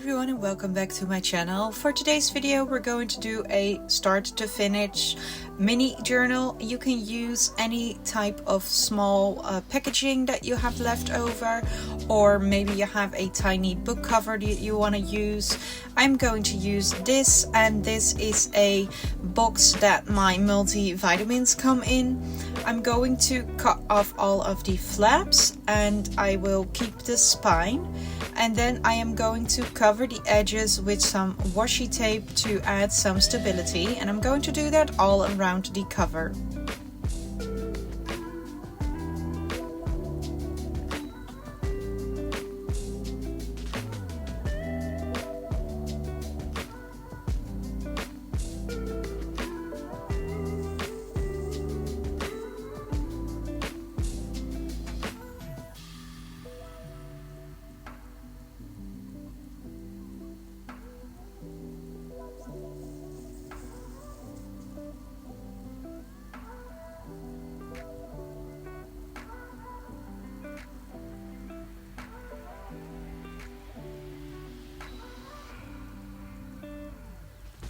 everyone and welcome back to my channel. For today's video we're going to do a start to finish mini journal. You can use any type of small packaging that you have left over, or maybe you have a tiny book cover that you want to use. I'm going to use this, and this is a box that my multivitamins come in. I'm going to cut off all of the flaps and I will keep the spine. And then I am going to cover the edges with some washi tape to add some stability, and I'm going to do that all around the cover.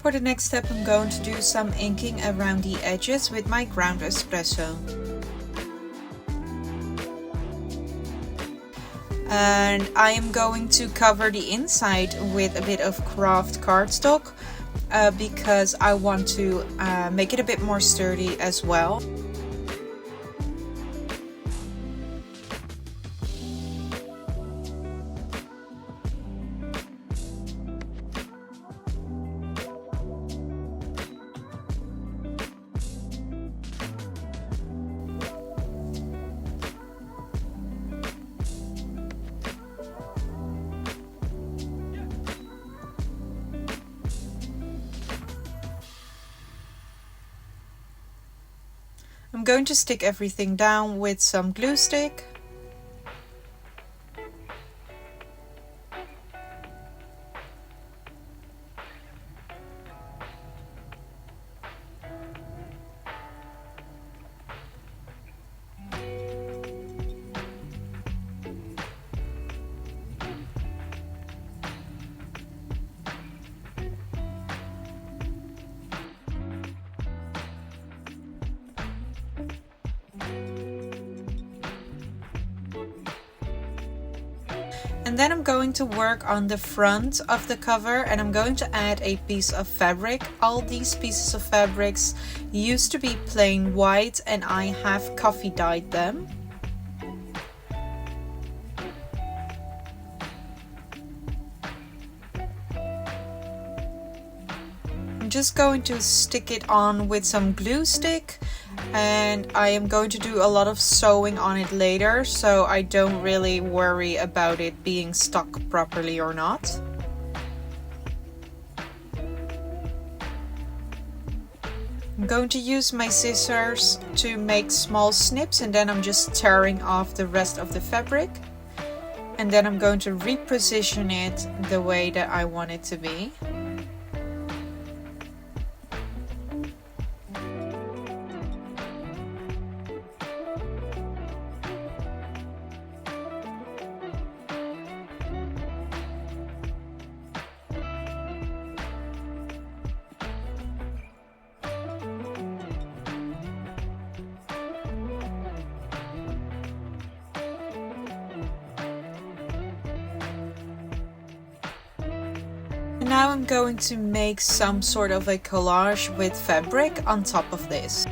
For the next step, I'm going to do some inking around the edges with my ground espresso. And I am going to cover the inside with a bit of craft cardstock because I want to make it a bit more sturdy as well. I'm going to stick everything down with some glue stick. And then I'm going to work on the front of the cover, and I'm going to add a piece of fabric. All these pieces of fabrics used to be plain white and I have coffee dyed them. I'm just going to stick it on with some glue stick, and I am going to do a lot of sewing on it later, so I don't really worry about it being stuck properly or not. I'm going to use my scissors to make small snips, and then I'm just tearing off the rest of the fabric. And then I'm going to reposition it the way that I want it to be. Now I'm going to make some sort of a collage with fabric on top of this.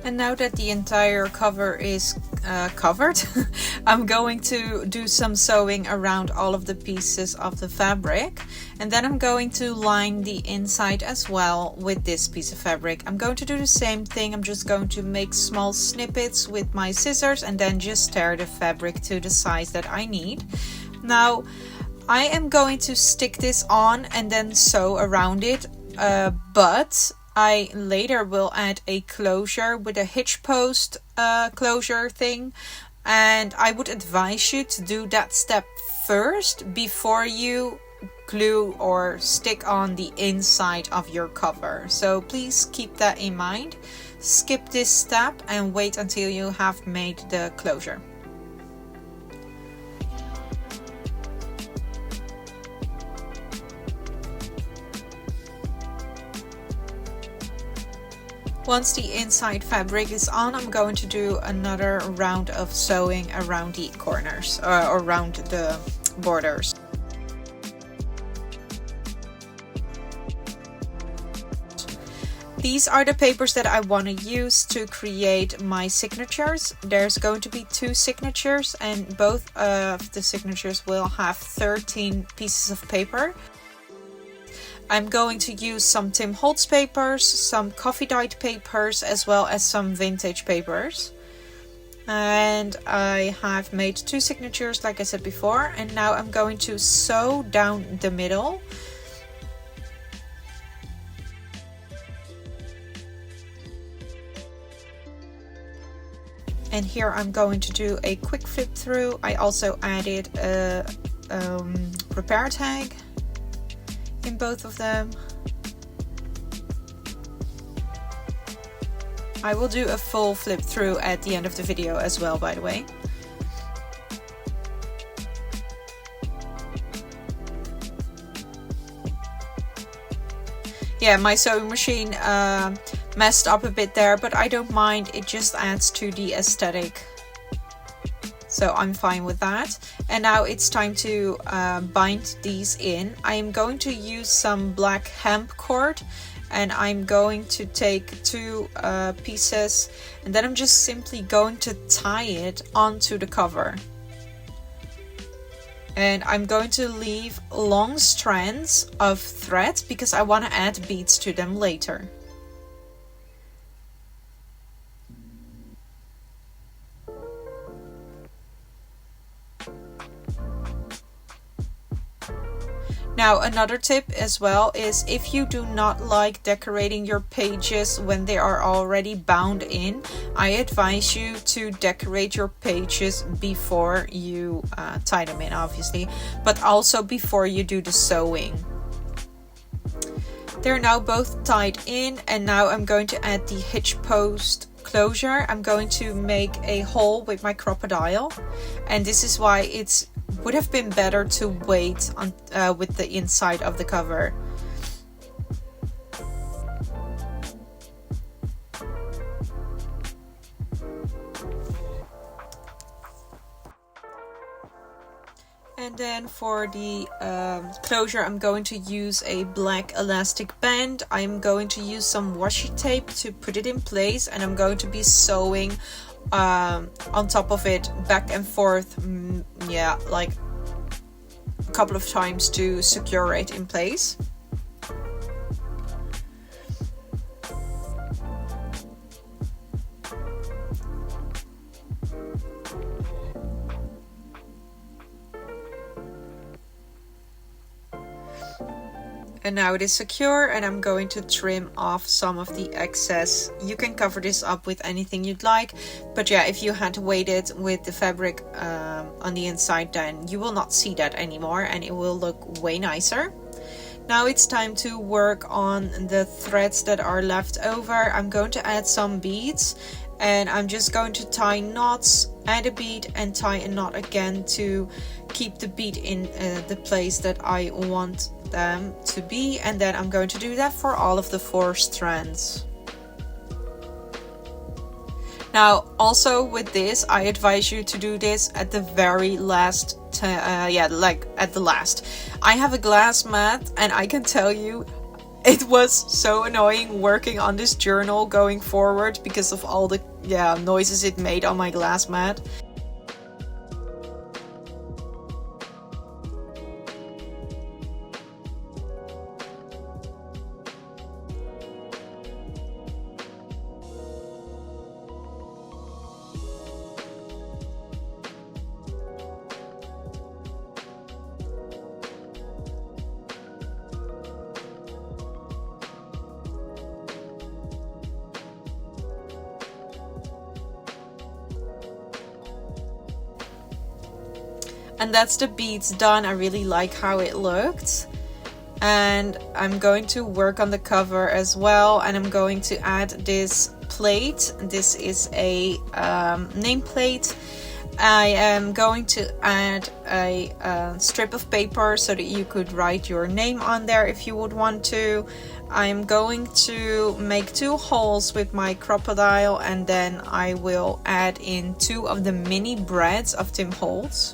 And now that the entire cover is covered, I'm going to do some sewing around all of the pieces of the fabric. And then I'm going to line the inside as well with this piece of fabric. I'm going to do the same thing. I'm just going to make small snippets with my scissors and then just tear the fabric to the size that I need. Now, I am going to stick this on and then sew around it, but I later will add a closure with a hitch post closure thing, and I would advise you to do that step first before you glue or stick on the inside of your cover. So please keep that in mind. Skip this step and wait until you have made the closure. Once the inside fabric is on, I'm going to do another round of sewing around the corners or around the borders. These are the papers that I want to use to create my signatures. There's going to be 2 signatures, and both of the signatures will have 13 pieces of paper. I'm going to use some Tim Holtz papers, some coffee dyed papers, as well as some vintage papers. And I have made 2 signatures like I said before, and now I'm going to sew down the middle. And here I'm going to do a quick flip through. I also added a repair tag in both of them. I will do a full flip through at the end of the video as well, by the way. Yeah, my sewing machine messed up a bit there, but I don't mind. It just adds to the aesthetic. So I'm fine with that. And now it's time to bind these in. I'm going to use some black hemp cord, and I'm going to take 2 pieces, and then I'm just simply going to tie it onto the cover. And I'm going to leave long strands of thread because I want to add beads to them later. Now, another tip as well is if you do not like decorating your pages when they are already bound in, I advise you to decorate your pages before you tie them in, obviously, but also before you do the sewing. They're now both tied in, and now I'm going to add the hitch post closure. I'm going to make a hole with my crocodile, and this is why it would have been better to wait on with the inside of the cover. And then for the closure, I'm going to use a black elastic band. I'm going to use some washi tape to put it in place, and I'm going to be sewing on top of it back and forth, yeah, like a couple of times to secure it in place. And now it is secure, and I'm going to trim off some of the excess. You can cover this up with anything you'd like, but yeah, if you had weighted with the fabric on the inside, then you will not see that anymore, and it will look way nicer. Now it's time to work on the threads that are left over. I'm going to add some beads, and I'm just going to tie knots, add a bead, and tie a knot again to keep the bead in the place that I want them to be, and then I'm going to do that for all of the 4 strands. Now, also with this, I advise you to do this at the very last, like at the last. I have a glass mat, and I can tell you, it was so annoying working on this journal going forward because of all the noises it made on my glass mat. And that's the beads done. I really like how it looked. And I'm going to work on the cover as well. And I'm going to add this plate. This is a nameplate. I am going to add a strip of paper so that you could write your name on there if you would want to. I'm going to make 2 holes with my crocodile, and then I will add in 2 of the mini breads of Tim Holtz.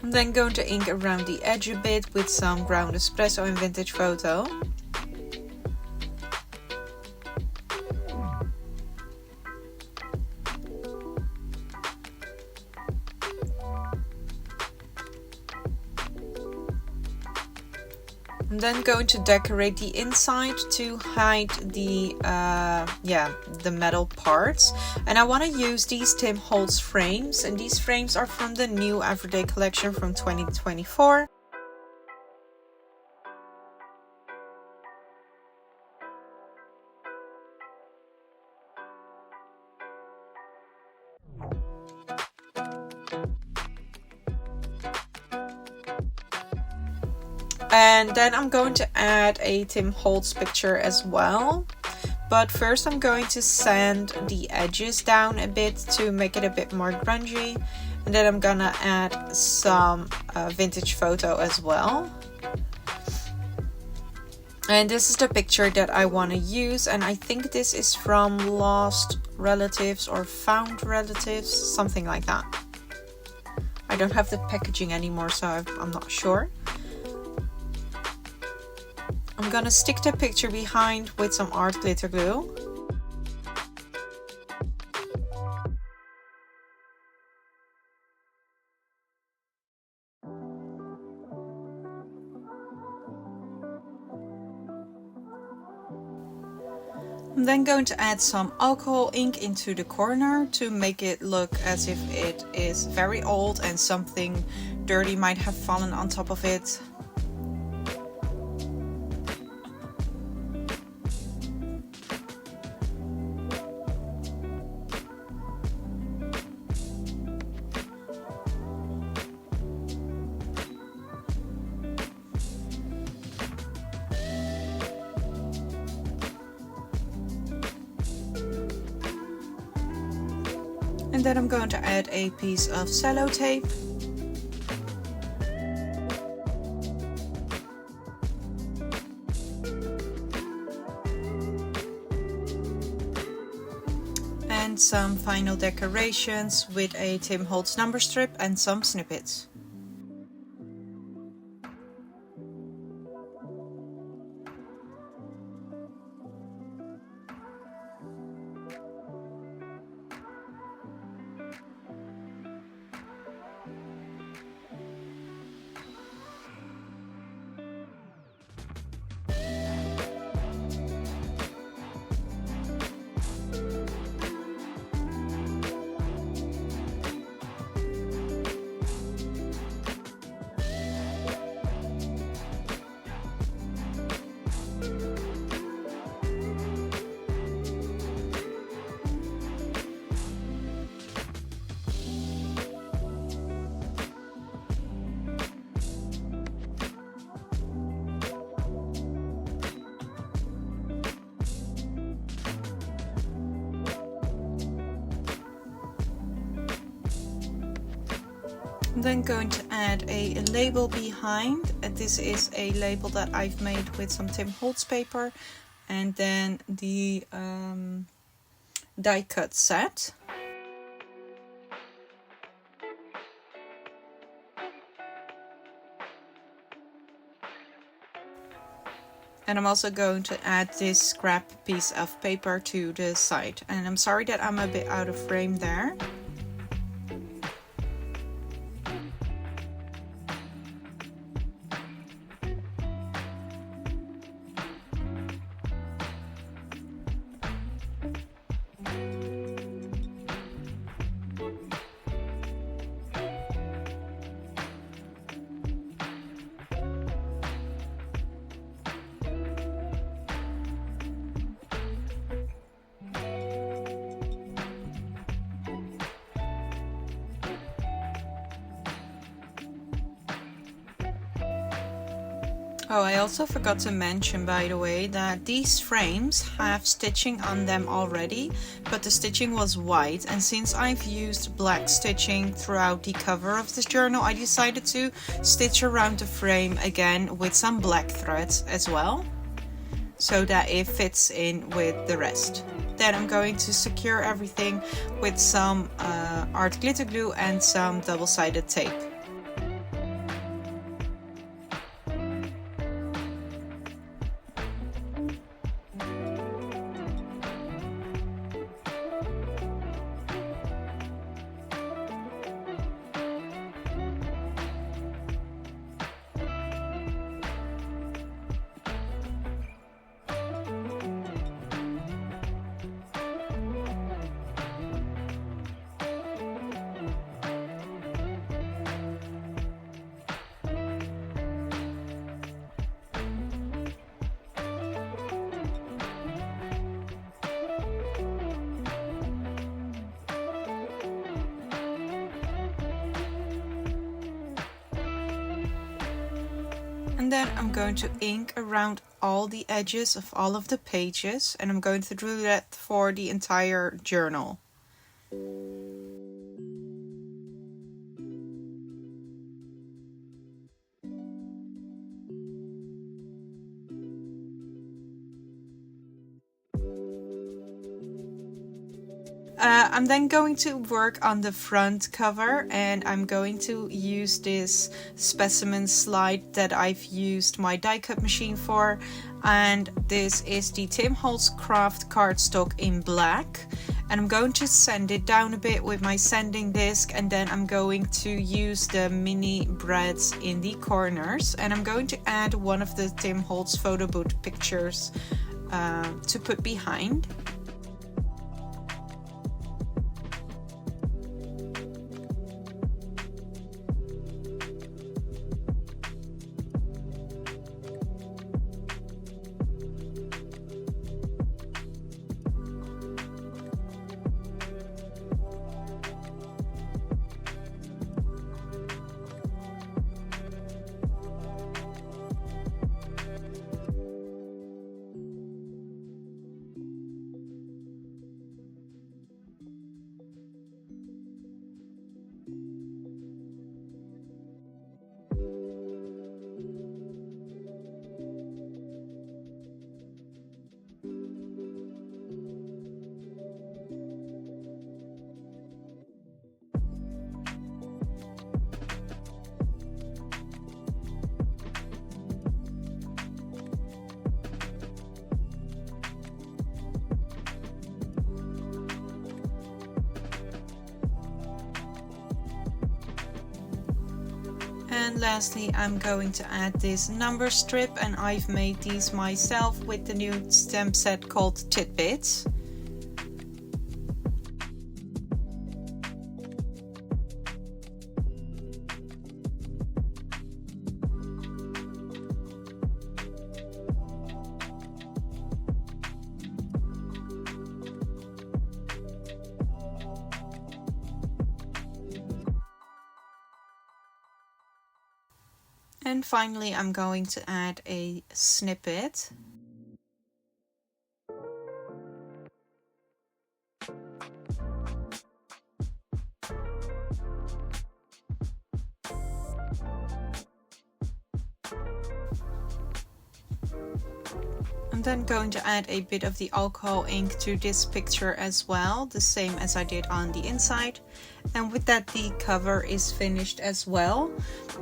I'm then going to ink around the edge a bit with some ground espresso and vintage photo. I'm then going to decorate the inside to hide the metal parts, and I want to use these Tim Holtz frames, and these frames are from the new Everyday collection from 2024. And then I'm going to add a Tim Holtz picture as well. But first I'm going to sand the edges down a bit to make it a bit more grungy. And then I'm gonna add some vintage photo as well. And this is the picture that I want to use. And I think this is from Lost Relatives or Found Relatives, something like that. I don't have the packaging anymore, so I'm not sure. I'm gonna stick the picture behind with some art glitter glue. I'm then going to add some alcohol ink into the corner to make it look as if it is very old and something dirty might have fallen on top of it. And then I'm going to add a piece of cello tape. And some final decorations with a Tim Holtz number strip and some snippets. I'm then going to add a label behind, and this is a label that I've made with some Tim Holtz paper, and then the die cut set. And I'm also going to add this scrap piece of paper to the side. And I'm sorry that I'm a bit out of frame there. Oh, I also forgot to mention, by the way, that these frames have stitching on them already, but the stitching was white, and since I've used black stitching throughout the cover of this journal, I decided to stitch around the frame again with some black threads as well, so that it fits in with the rest. Then I'm going to secure everything with some art glitter glue and some double-sided tape. And then I'm going to ink around all the edges of all of the pages, and I'm going to do that for the entire journal. I'm then going to work on the front cover, and I'm going to use this specimen slide that I've used my die cut machine for, and this is the Tim Holtz Craft cardstock in black, and I'm going to sand it down a bit with my sanding disc, and then I'm going to use the mini breads in the corners, and I'm going to add one of the Tim Holtz photo booth pictures to put behind. And lastly, I'm going to add this number strip, and I've made these myself with the new stamp set called Tidbits. And finally, I'm going to add a snippet. then going to add a bit of the alcohol ink to this picture as well, the same as I did on the inside. And with that, the cover is finished as well.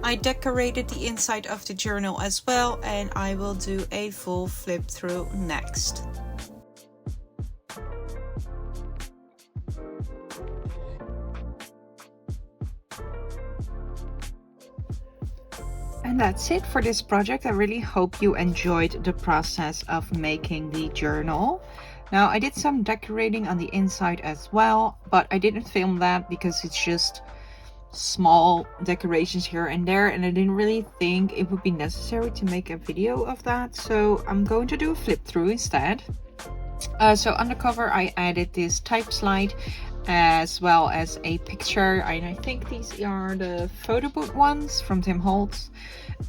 I decorated the inside of the journal as well, and I will do a full flip through next. And that's it for this project. I really hope you enjoyed the process of making the journal. Now, I did some decorating on the inside as well, but I didn't film that because it's just small decorations here and there, and I didn't really think it would be necessary to make a video of that. So I'm going to do a flip through instead. So on the cover, I added this type slide as well as a picture, and I think these are the photo book ones from Tim Holtz.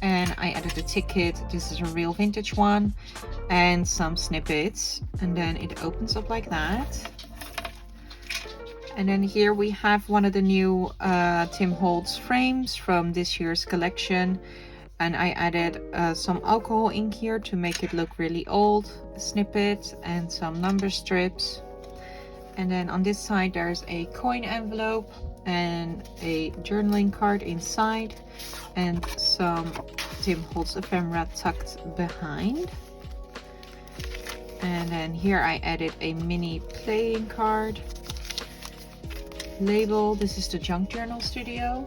And I added a ticket, this is a real vintage one, and some snippets, and then it opens up like that. And then here we have one of the new Tim Holtz frames from this year's collection, and I added some alcohol ink here to make it look really old, a snippet and some number strips. And then on this side there's a coin envelope and a journaling card inside, and some Tim Holtz ephemera tucked behind. And then here I added a mini playing card label. This is the Junk Journal Studio.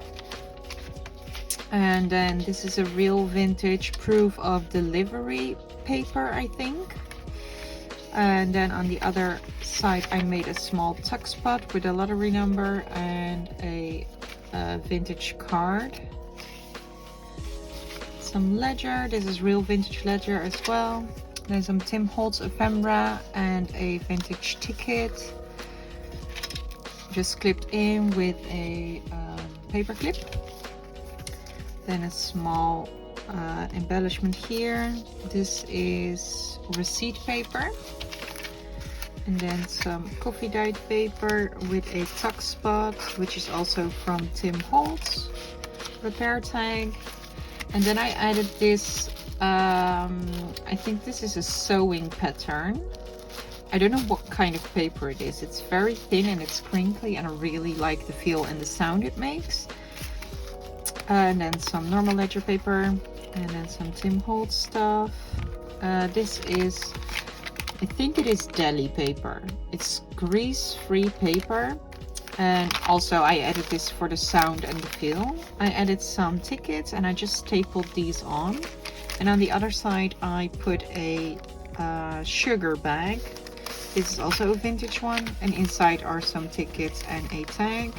And then this is a real vintage proof of delivery paper, I think. And then on the other side I made a small tuck spot with a lottery number and a vintage card. Some ledger, this is real vintage ledger as well. Then some Tim Holtz ephemera and a vintage ticket, just clipped in with a paper clip. Then a small embellishment here. This is receipt paper. And then some coffee dyed paper with a tuck spot, which is also from Tim Holtz. Repair tag. And then I added this, I think this is a sewing pattern. I don't know what kind of paper it is. It's very thin and it's crinkly, and I really like the feel and the sound it makes. And then some normal ledger paper, and then some Tim Holtz stuff. This is, I think it is deli paper. It's grease-free paper. And also I added this for the sound and the feel. I added some tickets and I just stapled these on. And on the other side I put a sugar bag. This is also a vintage one, and inside are some tickets and a tag.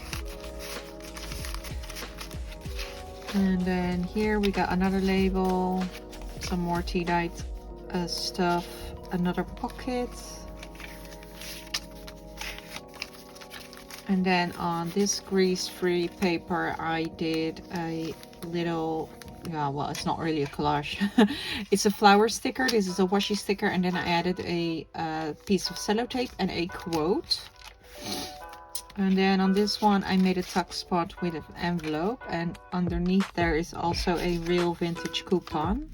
And then here we got another label, some more tea-dyed stuff, another pocket. And then on this grease-free paper I did a little, yeah, well, it's not really a collage. It's a flower sticker. This is a washi sticker, and then I added a piece of sellotape and a quote. And then on this one I made a tuck spot with an envelope, and underneath there is also a real vintage coupon.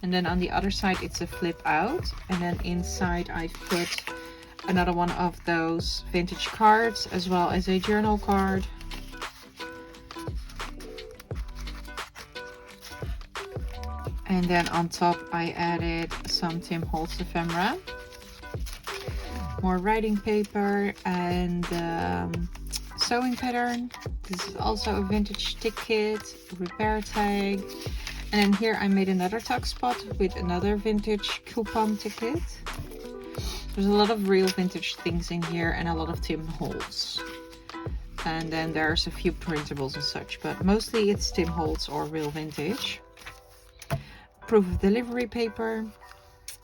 And then on the other side it's a flip out, and then inside I've put another one of those vintage cards as well as a journal card. And then on top I added some Tim Holtz ephemera, more writing paper, and sewing pattern. This is also a vintage ticket, repair tag. And then here I made another tuck spot with another vintage coupon ticket. There's a lot of real vintage things in here and a lot of Tim Holtz. And then there's a few printables and such, but mostly it's Tim Holtz or real vintage. Proof of delivery paper.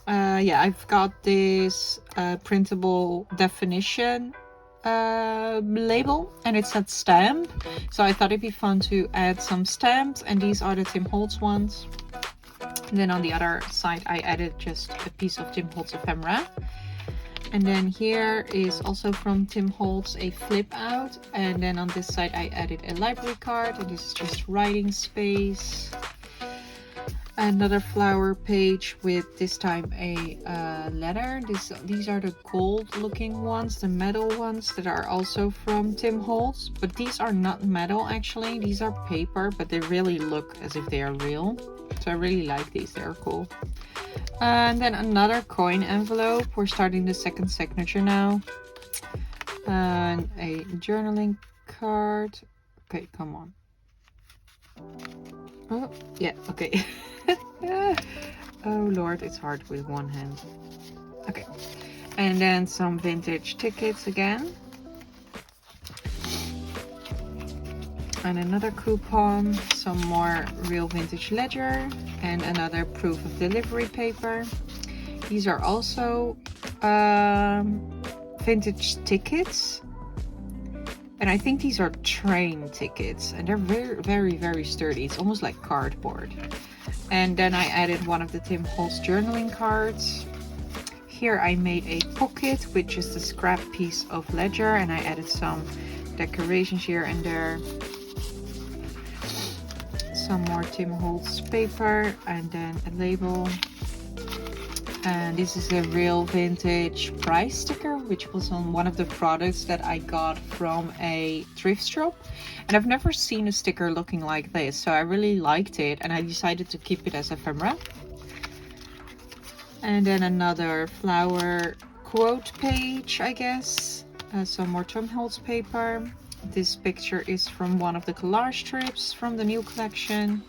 Yeah, I've got this printable definition label, and it said stamp, so I thought it'd be fun to add some stamps, and these are the Tim Holtz ones. And then on the other side I added just a piece of Tim Holtz ephemera. And then here is also from Tim Holtz a flip out, and then on this side I added a library card, and this is just writing space. Another flower page with this time a letter. These are the gold looking ones, the metal ones that are also from Tim Holtz, but these are not metal actually. These are paper, but they really look as if they are real. So I really like these, they're cool. And then another coin envelope. We're starting the second signature now. And a journaling card. Okay, come on. Oh, yeah, okay. Oh Lord, it's hard with one hand. Okay, and then some vintage tickets again. And another coupon, some more real vintage ledger, and another proof of delivery paper. These are also vintage tickets. And I think these are train tickets, and they're very sturdy. It's almost like cardboard. And then I added one of the Tim Holtz journaling cards. Here I made a pocket with just a scrap piece of ledger, and I added some decorations here and there. Some more Tim Holtz paper, and then a label. And this is a real vintage price sticker, which was on one of the products that I got from a thrift shop. And I've never seen a sticker looking like this, so I really liked it and I decided to keep it as ephemera. And then another flower quote page, I guess. Some more Tim Holtz paper. This picture is from one of the collage strips from the new collection.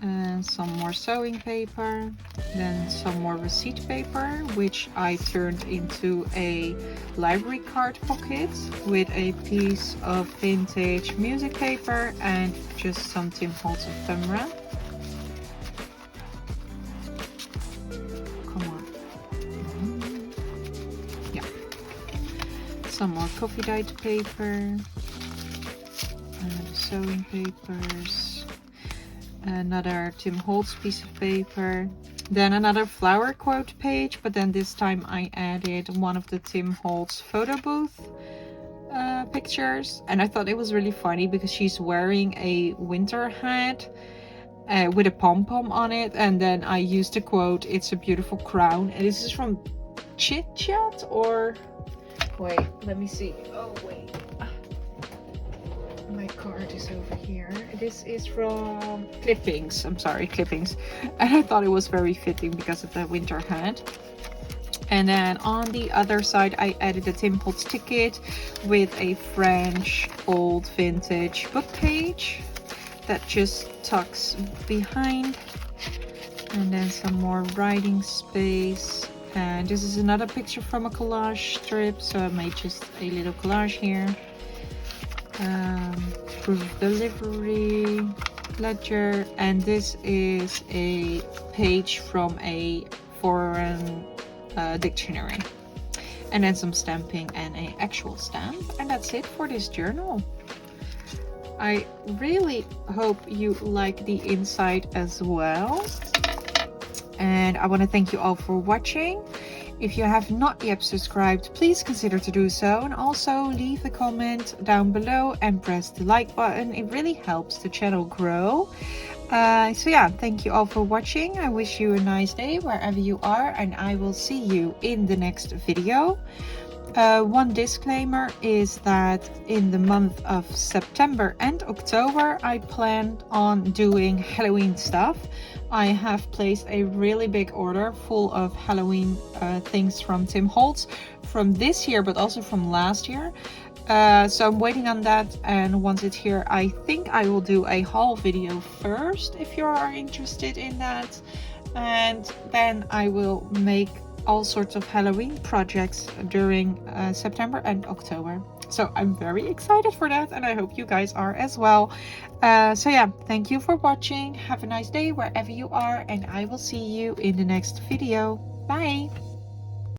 And some more sewing paper, then some more receipt paper, which I turned into a library card pocket with a piece of vintage music paper and just some Tim Holtz ephemera. Come on. Yeah. Some more coffee dyed paper, and sewing papers. Another Tim Holtz piece of paper, then another flower quote page, but then this time I added one of the Tim Holtz photo booth pictures, and I thought it was really funny because she's wearing a winter hat with a pom-pom on it, and then I used the quote, "It's a beautiful crown," and this is from Chit Chat, or wait, let me see. Oh wait, my card is over here. This is from Clippings. I'm sorry, Clippings. And I thought it was very fitting because of the winter hat. And then on the other side, I added a Tim Holtz ticket with a French old vintage book page that just tucks behind. And then some more writing space. And this is another picture from a collage strip, so I made just a little collage here. Proof of delivery, ledger, and this is a page from a foreign dictionary, and then some stamping and an actual stamp, and that's it for this journal. I really hope you like the inside as well, and I want to thank you all for watching. If you have not yet subscribed, please consider to do so, and also leave a comment down below and press the like button. It really helps the channel grow. So yeah, thank you all for watching. I wish you a nice day wherever you are, and I will see you in the next video. One disclaimer is that in the month of September and October, I planned on doing Halloween stuff. I have placed a really big order full of Halloween things from Tim Holtz from this year, but also from last year. So I'm waiting on that, and once it's here, I think I will do a haul video first if you are interested in that, and then I will make all sorts of Halloween projects during September and October. So I'm very excited for that, and I hope you guys are as well. So yeah, thank you for watching. Have a nice day wherever you are, and I will see you in the next video. Bye!